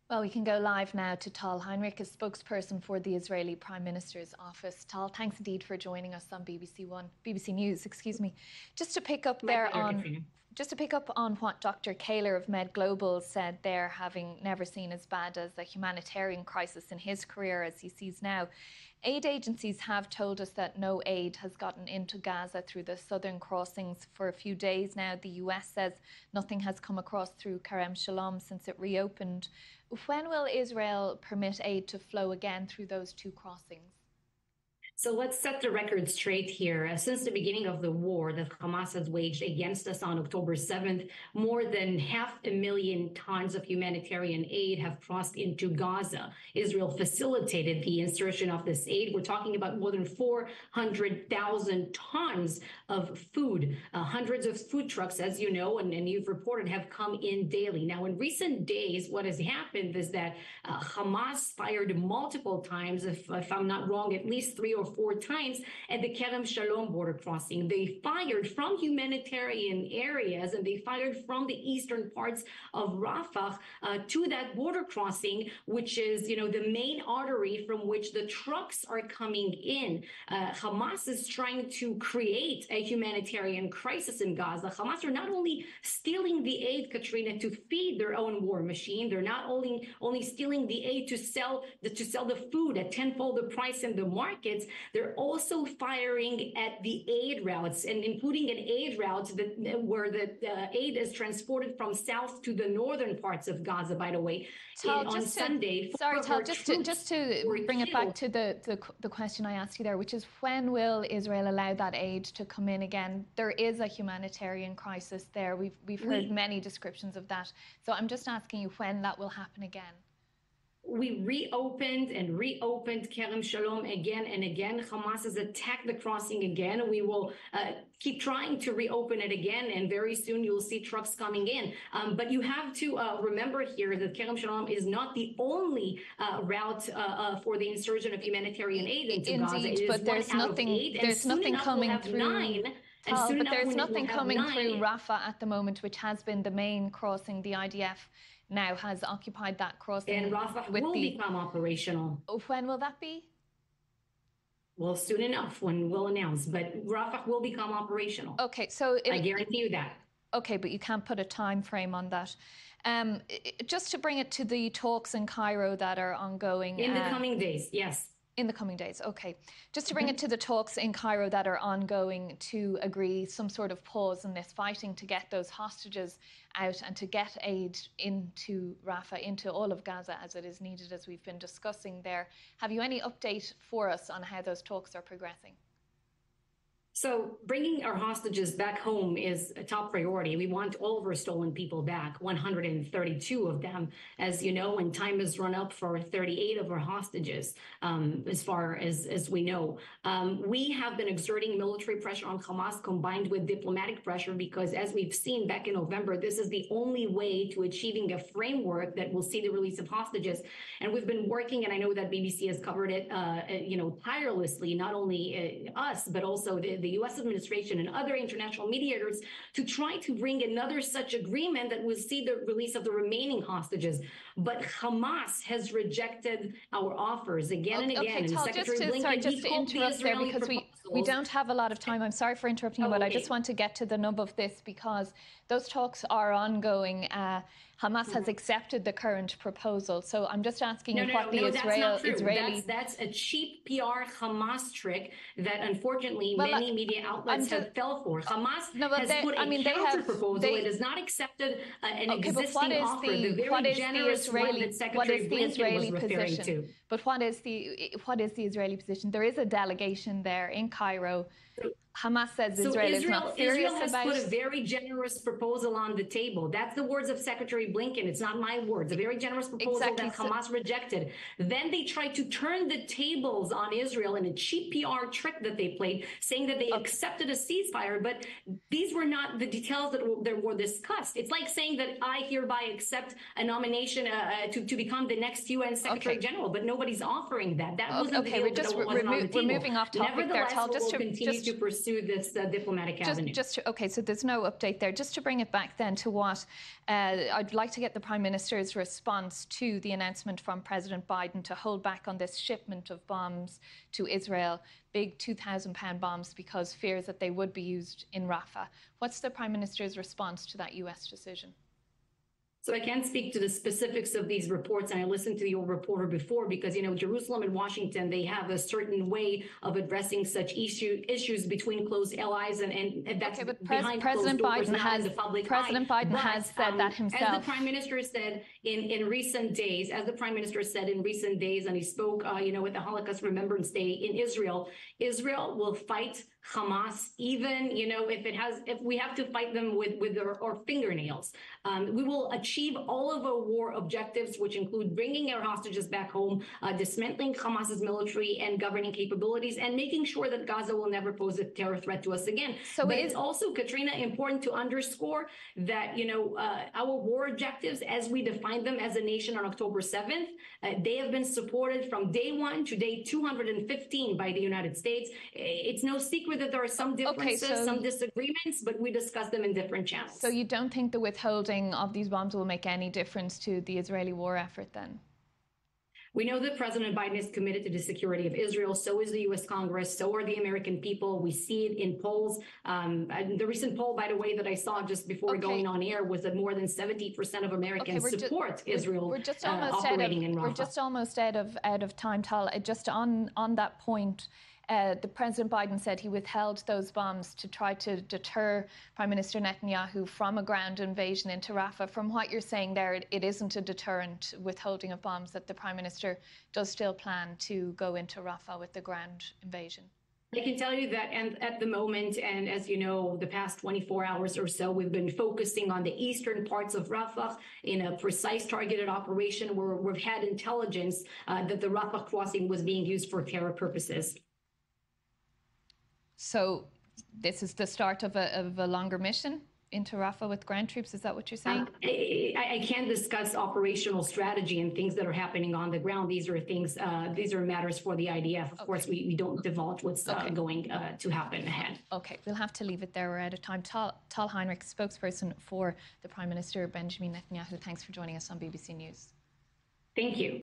Well, we can go live now to Tal Heinrich, a spokesperson for the Israeli Prime Minister's office. Tal, thanks indeed for joining us on BBC News, excuse me. Just to pick up My there pleasure, on Katrina. just to pick up on what Dr. Kaler of Med Global said there, having never seen as bad as a humanitarian crisis in his career as he sees now. Aid agencies have told us that no aid has gotten into Gaza through the southern crossings for a few days now. The US says nothing has come across through Kerem Shalom since it reopened. When will Israel permit aid to flow again through those two crossings? So let's set the record straight here. Since the beginning of the war that Hamas has waged against us on October 7th, more than 500,000 tons of humanitarian aid have crossed into Gaza. Israel facilitated the insertion of this aid. We're talking about more than 400,000 tons of food. Hundreds of food trucks, as you know, and you've reported, have come in daily. Now, in recent days, what has happened is that Hamas fired multiple times, if I'm not wrong, at least 3 or 4 times at the Kerem Shalom border crossing. They fired from humanitarian areas and they fired from the eastern parts of Rafah to that border crossing, which is, the main artery from which the trucks are coming in. Hamas is trying to create a humanitarian crisis in Gaza. Hamas are not only stealing the aid, Katrina, to feed their own war machine. They're not only stealing the aid to sell the food at tenfold the price in the markets. They're also firing at the aid routes, and including an aid route where the aid is transported from south to the northern parts of Gaza, by the way. Tal, On Sunday, Tal, just to bring it back to the question I asked you there, which is when will Israel allow that aid to come in again? There is a humanitarian crisis there. We've heard many descriptions of that. So I'm just asking you when that will happen again. We reopened Kerem Shalom again and again. Hamas has attacked the crossing again. We will keep trying to reopen it again, and very soon you'll see trucks coming in. But you have to remember here that Kerem Shalom is not the only route for the insertion of humanitarian aid into Gaza. It is but there's nothing coming through. But there's nothing coming through Rafah at the moment, which has been the main crossing. The IDF now has occupied that crossing. And Rafah will become operational. When will that be? Well, soon enough, when we'll announce. But Rafah will become operational. Okay, so I guarantee you that. Okay, but you can't put a time frame on that. Just to bring it to the talks in Cairo that are ongoing. In the coming days, yes. In the coming days, okay. Just to bring it to the talks in Cairo that are ongoing to agree some sort of pause in this fighting to get those hostages out and to get aid into Rafah, into all of Gaza as it is needed, as we've been discussing there. Have you any update for us on how those talks are progressing? So bringing our hostages back home is a top priority. We want all of our stolen people back, 132 of them, as you know, and time has run up for 38 of our hostages, as far as we know. We have been exerting military pressure on Hamas combined with diplomatic pressure because, as we've seen back in November, this is the only way to achieving a framework that will see the release of hostages. And we've been working, and I know that BBC has covered it, tirelessly, not only us, but also the U.S. administration and other international mediators to try to bring another such agreement that will see the release of the remaining hostages. But Hamas has rejected our offers again and again. Okay, Tal, just to interrupt there, because we don't have a lot of time. I'm sorry for interrupting you, but I just want to get to the nub of this because those talks are ongoing. Hamas has accepted the current proposal. So I'm just asking you what the Israeli... That's a cheap PR Hamas trick that unfortunately many media outlets have fell for. Hamas has put a counter proposal. It has not accepted an existing offer, the very generous one that Secretary Blinken was referring to. But what is the Israeli position? There is a delegation there in Cairo. Hamas says Israel is not serious about it. Israel has put a very generous proposal on the table. That's the words of Secretary Blinken. It's not my words. A very generous proposal that Hamas rejected. Then they tried to turn the tables on Israel in a cheap PR trick that they played, saying that they accepted a ceasefire. But these were not the details that were discussed. It's like saying that I hereby accept a nomination to become the next UN Secretary General, but nobody's offering that. That wasn't the deal. We're moving off topic there. Nevertheless, we'll continue to pursue pursue this diplomatic avenue. Okay, so there's no update there. Just to bring it back then to what I'd like to get the Prime Minister's response to the announcement from President Biden to hold back on this shipment of bombs to Israel, big 2,000-pound bombs, because fears that they would be used in Rafah. What's the Prime Minister's response to that US decision? So I can't speak to the specifics of these reports, and I listened to your reporter before because, Jerusalem and Washington, they have a certain way of addressing such issues between close allies, and that's behind closed doors, not in the public eye. President Biden has said that himself. As the Prime Minister said in recent days, and he spoke, with the Holocaust Remembrance Day in Israel, Israel will fight Hamas, even, if we have to fight them with our fingernails. We will achieve all of our war objectives, which include bringing our hostages back home, dismantling Hamas's military and governing capabilities, and making sure that Gaza will never pose a terror threat to us again. But it's also, Katrina, important to underscore that, our war objectives, as we define them as a nation on October 7th, they have been supported from day 1 to day 215 by the United States. It's no secret that there are some differences, some disagreements, but we discuss them in different channels. So you don't think the withholding of these bombs will make any difference to the Israeli war effort then? We know that President Biden is committed to the security of Israel. So is the U.S. Congress. So are the American people. We see it in polls. The recent poll, by the way, that I saw just before going on air was that more than 70% of Americans support Israel operating in Rafah. We're just almost out of time, Tal. Just on that point, the President Biden said he withheld those bombs to try to deter Prime Minister Netanyahu from a ground invasion into Rafah. From what you're saying there, it isn't a deterrent withholding of bombs, that the Prime Minister does still plan to go into Rafah with the ground invasion. I can tell you that at the moment, and as you know, the past 24 hours or so, we've been focusing on the eastern parts of Rafah in a precise targeted operation where we've had intelligence that the Rafah crossing was being used for terror purposes. So this is the start of a longer mission into Rafah with ground troops? Is that what you're saying? I can't discuss operational strategy and things that are happening on the ground. These are things, these are matters for the IDF. Of course, we don't divulge what's going to happen ahead. Okay, we'll have to leave it there. We're out of time. Tal Heinrich, spokesperson for the Prime Minister, Benjamin Netanyahu, thanks for joining us on BBC News. Thank you.